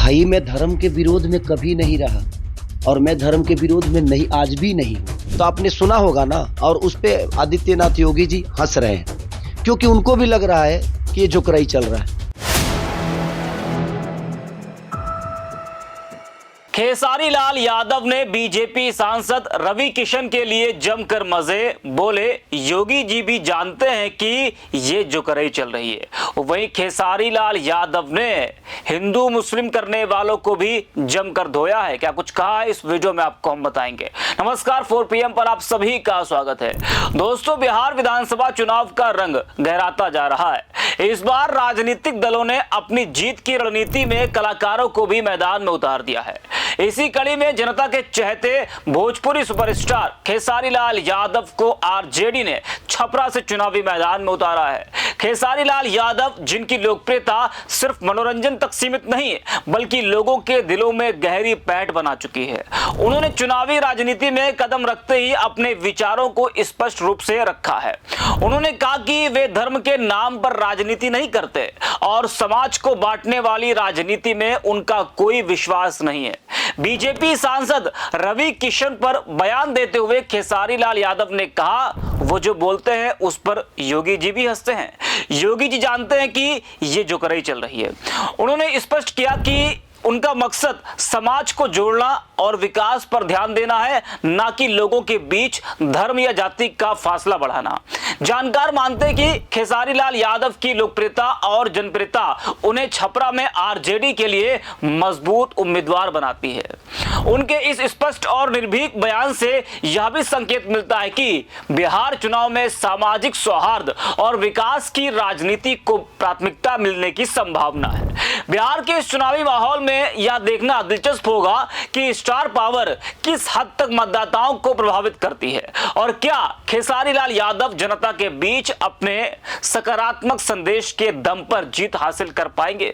भाई मैं धर्म के विरोध में कभी नहीं रहा और मैं धर्म के विरोध में नहीं, आज भी नहीं हूँ। तो आपने सुना होगा ना, और उस पे आदित्यनाथ योगी जी हंस रहे हैं क्योंकि उनको भी लग रहा है कि ये जोकराई चल रहा है। खेसारी लाल यादव ने बीजेपी सांसद रवि किशन के लिए जमकर मजे बोले, योगी जी भी जानते हैं कि ये जोकराई चल रही है। वहीं खेसारी लाल यादव ने हिंदू मुस्लिम करने वालों को भी जमकर धोया है। क्या कुछ कहा है इस वीडियो में आपको हम बताएंगे। नमस्कार, 4 PM पर आप सभी का स्वागत है। दोस्तों, बिहार विधानसभा चुनाव का रंग गहराता जा रहा है। इस बार राजनीतिक दलों ने अपनी जीत की रणनीति में कलाकारों को भी मैदान में उतार दिया है। इसी कड़ी में जनता के चहेते भोजपुरी सुपरस्टार खेसारी लाल यादव को आरजेडी ने छपरा से चुनावी मैदान में उतारा है। खेसारी लाल यादव, जिनकी लोकप्रियता सिर्फ मनोरंजन तक सीमित नहीं है बल्कि लोगों के दिलों में गहरी पैठ बना चुकी है, उन्होंने चुनावी राजनीति में कदम रखते ही अपने विचारों को स्पष्ट रूप से रखा है। उन्होंने कहा कि वे धर्म के नाम पर राजनीति नहीं करते और समाज को बांटने वाली राजनीति में उनका कोई विश्वास नहीं है। बीजेपी सांसद रवि किशन पर बयान देते हुए खेसारी लाल यादव ने कहा, वो जो बोलते हैं उस पर योगी जी भी हंसते हैं। योगी जी जानते हैं कि ये जोकराई चल रही है। उन्होंने स्पष्ट किया कि उनका मकसद समाज को जोड़ना और विकास पर ध्यान देना है, ना कि लोगों के बीच धर्म या जाति का फासला बढ़ाना। जानकार मानते हैं कि खेसारी लाल यादव की लोकप्रियता और जनप्रियता उन्हें छपरा में आरजेडी के लिए मजबूत उम्मीदवार बनाती है। उनके इस स्पष्ट और निर्भीक बयान से यह भी संकेत मिलता है कि बिहार चुनाव में सामाजिक सौहार्द और विकास की राजनीति को प्राथमिकता मिलने की संभावना है। बिहार के इस चुनावी माहौल में यह देखना दिलचस्प होगा कि स्टार पावर किस हद तक मतदाताओं को प्रभावित करती है और क्या खेसारी लाल यादव जनता के बीच अपने सकारात्मक संदेश के दम पर जीत हासिल कर पाएंगे।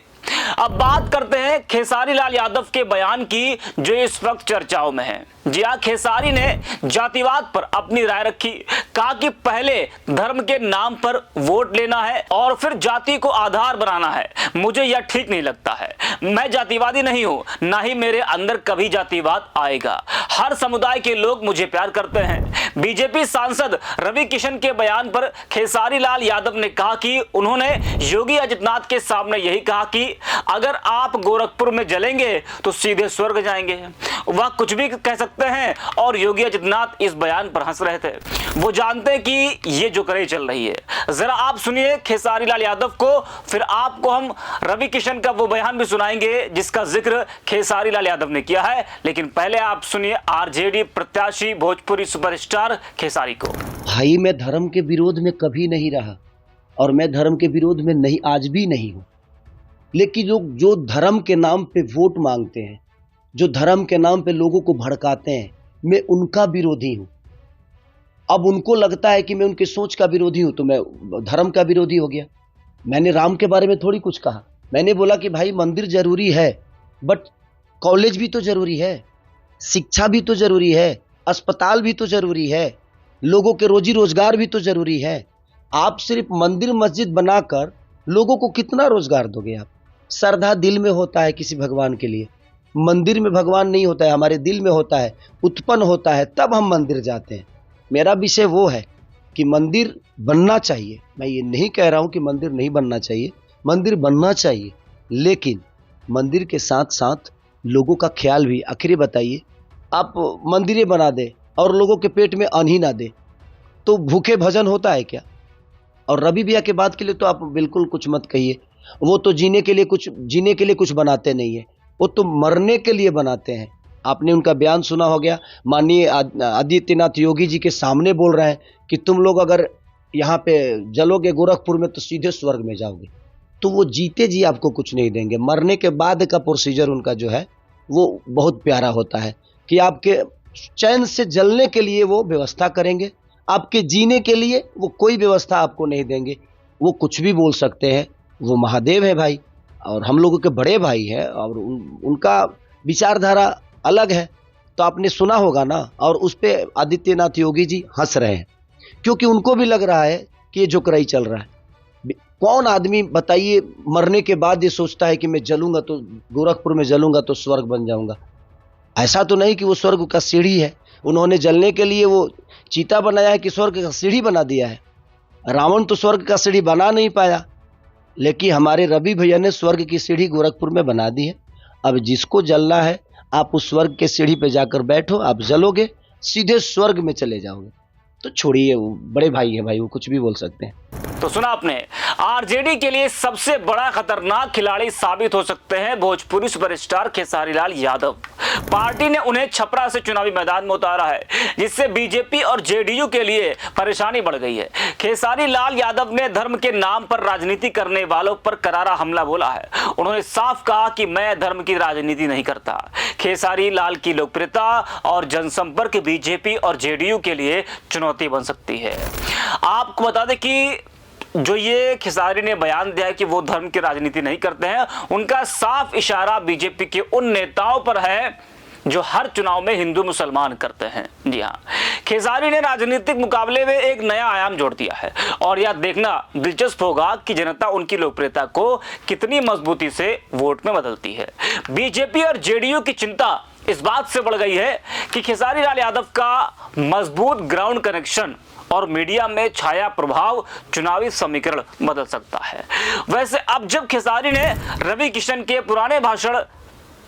अब बात करते हैं खेसारी लाल यादव के बयान की, जो इस वक्त चर्चाओं में है। जी हां, खेसारी ने जातिवाद पर अपनी राय रखी। कहा कि पहले धर्म के नाम पर वोट लेना है और फिर जाति को आधार बनाना है। मुझे यह ठीक नहीं लगता है। मैं जातिवादी नहीं हूं, ना ही मेरे अंदर कभी जातिवाद आएगा। हर समुदाय के लोग मुझे प्यार करते हैं। बीजेपी सांसद रवि किशन के बयान पर खेसारी लाल यादव ने कहा कि उन्होंने योगी आदित्यनाथ के सामने यही कहा कि अगर आप गोरखपुर में जलेंगे तो सीधे स्वर्ग जाएंगे। वह कुछ भी कह सकते हैं और योगी आदित्यनाथ इस बयान पर हंस रहे थे। वो जानते हैं कि ये जोकराई चल रही है। जरा आप सुनिए खेसारी लाल यादव को, फिर आपको हम रवि किशन का वो बयान भी सुनाएंगे जिसका जिक्र खेसारी लाल यादव ने किया है। लेकिन पहले आप सुनिए आरजेडी प्रत्याशी भोजपुरी सुपरस्टार खेसारी को। भाई मैं धर्म के विरोध में कभी नहीं रहा और मैं धर्म के विरोध में नहीं, आज भी नहीं हूँ। लेकिन जो धर्म के नाम पे वोट मांगते हैं, जो धर्म के नाम पे लोगों को भड़काते हैं, मैं उनका विरोधी हूं। अब उनको लगता है कि मैं उनकी सोच का विरोधी हूं तो मैं धर्म का विरोधी हो गया। मैंने राम के बारे में थोड़ी कुछ कहा। मैंने बोला कि भाई मंदिर जरूरी है, बट कॉलेज भी तो जरूरी है, शिक्षा भी तो जरूरी है, अस्पताल भी तो जरूरी है, लोगों के रोजी रोजगार भी तो जरूरी है। आप सिर्फ मंदिर मस्जिद बनाकर लोगों को कितना रोजगार दोगे आप? श्रद्धा दिल में होता है किसी भगवान के लिए, मंदिर में भगवान नहीं होता है, हमारे दिल में होता है, उत्पन्न होता है, तब हम मंदिर जाते हैं। मेरा विषय वो है कि मंदिर बनना चाहिए। मैं ये नहीं कह रहा हूं कि मंदिर नहीं बनना चाहिए, मंदिर बनना चाहिए, लेकिन मंदिर के साथ साथ लोगों का ख्याल भी। आखिर बताइए, आप मंदिरें बना दे और लोगों के पेट में अन्न ही ना दे तो भूखे भजन होता है क्या? और रवि भैया के बात के लिए तो आप बिल्कुल कुछ मत कहिए। वो तो जीने के लिए कुछ बनाते नहीं है, वो तो मरने के लिए बनाते हैं। आपने उनका बयान सुना हो गया, माननीय आदित्यनाथ योगी जी के सामने बोल रहे हैं कि तुम लोग अगर यहाँ पे जलोगे गोरखपुर में तो सीधे स्वर्ग में जाओगे। तो वो जीते जी आपको कुछ नहीं देंगे। मरने के बाद का प्रोसीजर उनका जो है वो बहुत प्यारा होता है कि आपके चैन से जलने के लिए वो व्यवस्था करेंगे, आपके जीने के लिए वो कोई व्यवस्था आपको नहीं देंगे। वो कुछ भी बोल सकते हैं, वो महादेव है भाई और हम लोगों के बड़े भाई है और उनका विचारधारा अलग है। तो आपने सुना होगा ना, और उस पे आदित्यनाथ योगी जी हंस रहे हैं क्योंकि उनको भी लग रहा है कि ये जोकराई चल रहा है। कौन आदमी बताइए मरने के बाद ये सोचता है कि मैं जलूंगा तो गोरखपुर में जलूंगा तो स्वर्ग बन जाऊंगा? ऐसा तो नहीं कि वो स्वर्ग का सीढ़ी है, उन्होंने जलने के लिए वो चीता बनाया है कि स्वर्ग का सीढ़ी बना दिया है? रावण तो स्वर्ग का सीढ़ी बना नहीं पाया, लेकिन हमारे रवि भैया ने स्वर्ग की सीढ़ी गोरखपुर में बना दी है। अब जिसको जलना है आप उस स्वर्ग के सीढ़ी पे जाकर बैठो, आप जलोगे सीधे स्वर्ग में चले जाओगे। तो छोड़िए, वो बड़े भाई है भाई, वो कुछ भी बोल सकते हैं। तो सुना आपने, आरजेडी के लिए सबसे बड़ा खतरनाक खिलाड़ी साबित हो सकते हैं भोजपुरी सुपरस्टार खेसारी लाल यादव। पार्टी ने उन्हें छपरा से चुनावी मैदान में उतारा है, जिससे बीजेपी और जेडीयू के लिए परेशानी बढ़ गई है। खेसारी लाल यादव ने धर्म के नाम पर राजनीति करने वालों पर करारा हमला बोला है। उन्होंने साफ कहा कि मैं धर्म की राजनीति नहीं करता। खेसारी लाल की लोकप्रियता और जनसंपर्क बीजेपी और जेडीयू के लिए चुनौती बन सकती है। आपको बता दें कि जो ये खेसारी ने बयान दिया है कि वो धर्म की राजनीति नहीं करते हैं, उनका साफ इशारा बीजेपी के उन नेताओं पर है जो हर चुनाव में हिंदू मुसलमान करते हैं। जी हाँ, खेसारी ने राजनीतिक मुकाबले में एक नया आयाम जोड़ दिया है और यह देखना दिलचस्प होगा कि जनता उनकी लोकप्रियता को कितनी मजबूती से वोट में बदलती है। बीजेपी और जेडीयू की चिंता इस बात से बढ़ गई है कि खेसारी लाल यादव का मजबूत ग्राउंड कनेक्शन और मीडिया में छाया प्रभाव चुनावी समीकरण बदल सकता है। वैसे अब जब खेसारी ने रवि किशन के पुराने भाषण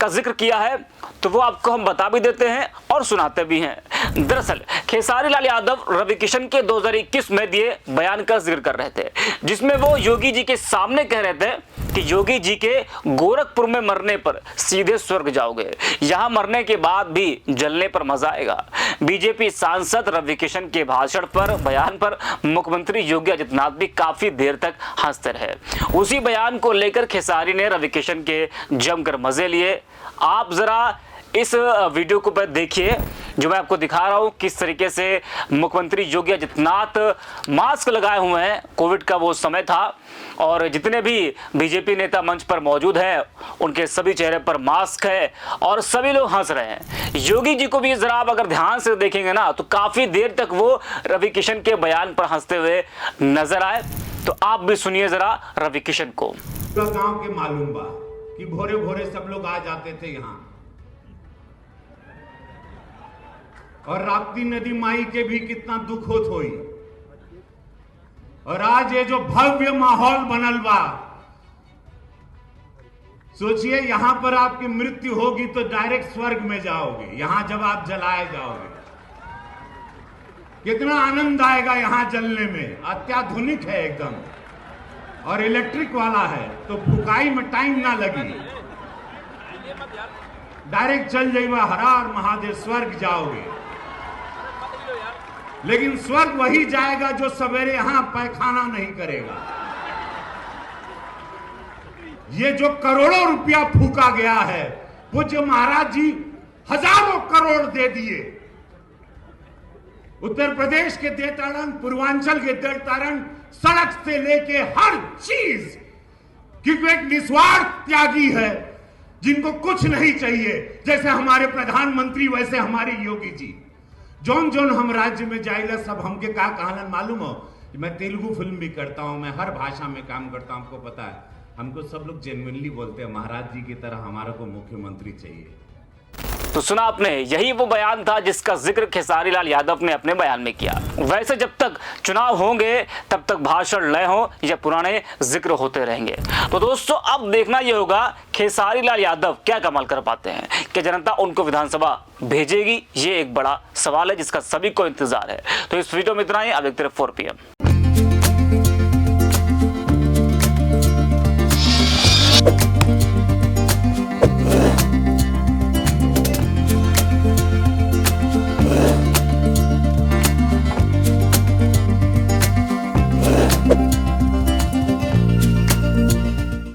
का जिक्र किया है तो वो आपको हम बता भी देते हैं और सुनाते भी हैं। दरअसल खेसारी लाल यादव रवि किशन के 2021 में दिए बयान का जिक्र कर रहे थे, जिसमें वो योगी जी के सामने कह रहे थे कि योगी जी के गोरखपुर में मरने पर सीधे स्वर्ग जाओगे, यहां मरने के बाद भी जलने पर मजा आएगा। बीजेपी सांसद रवि किशन के भाषण पर बयान पर मुख्यमंत्री योगी आदित्यनाथ भी काफी देर तक हंसते रहे। उसी बयान को लेकर खेसारी ने रवि किशन के जमकर मजे लिए। आप जरा इस वीडियो को देखिए जो मैं आपको दिखा रहा हूं, किस तरीके से मुख्यमंत्री योगी आदित्यनाथ मास्क लगाए हुए हैं। कोविड का वो समय था और जितने भी बीजेपी नेता मंच पर मौजूद हैं उनके सभी चेहरे पर मास्क है और सभी लोग हंस रहे हैं। योगी जी को भी जरा आप अगर ध्यान से देखेंगे ना तो काफी देर तक वो रवि किशन के बयान पर हंसते हुए नजर आए। तो आप भी सुनिए जरा रवि किशन को। गांव के मालूम बा कि भोरे भोरे सब लोग आ जाते थे यहाँ, और राप्ती नदी माई के भी कितना दुख होत होई। और आज ये जो भव्य माहौल बनल बा, सोचिए यहां पर आपकी मृत्यु होगी तो डायरेक्ट स्वर्ग में जाओगे। यहां जब आप जलाए जाओगे कितना आनंद आएगा यहां जलने में। अत्याधुनिक है एकदम और इलेक्ट्रिक वाला है तो फुकाई में टाइम ना लगी, डायरेक्ट चल जाइए हर हर महादेव, स्वर्ग जाओगे। लेकिन स्वर्ग वही जाएगा जो सवेरे यहां पैखाना नहीं करेगा। ये जो करोड़ों रुपया फूका गया है, पूज्य महाराज जी हजारों करोड़ दे दिए। उत्तर प्रदेश के देताड़न, पूर्वांचल के देताड़न, सड़क से लेके हर चीज, क्योंकि एक निस्वार्थ त्यागी है जिनको कुछ नहीं चाहिए। जैसे हमारे प्रधानमंत्री वैसे हमारे योगी जी। जोन जोन हम राज्य में जाइला सब हमके का कहलन मालूम हो? मैं तेलुगु फिल्म भी करता हूं, मैं हर भाषा में काम करता हूं, हमको पता है। हमको सब लोग जेन्युइनली बोलते हैं महाराज जी की तरह हमारा को मुख्यमंत्री चाहिए। तो सुना आपने, यही वो बयान था जिसका जिक्र खेसारी लाल यादव ने अपने बयान में किया। वैसे जब तक चुनाव होंगे तब तक भाषण नए हो या पुराने जिक्र होते रहेंगे। तो दोस्तों अब देखना यह होगा खेसारी लाल यादव क्या कमाल कर पाते हैं, क्या जनता उनको विधानसभा भेजेगी? ये एक बड़ा सवाल है जिसका सभी को इंतजार है। तो इस वीडियो में इतना ही। अब देखते रहिए 4 PM।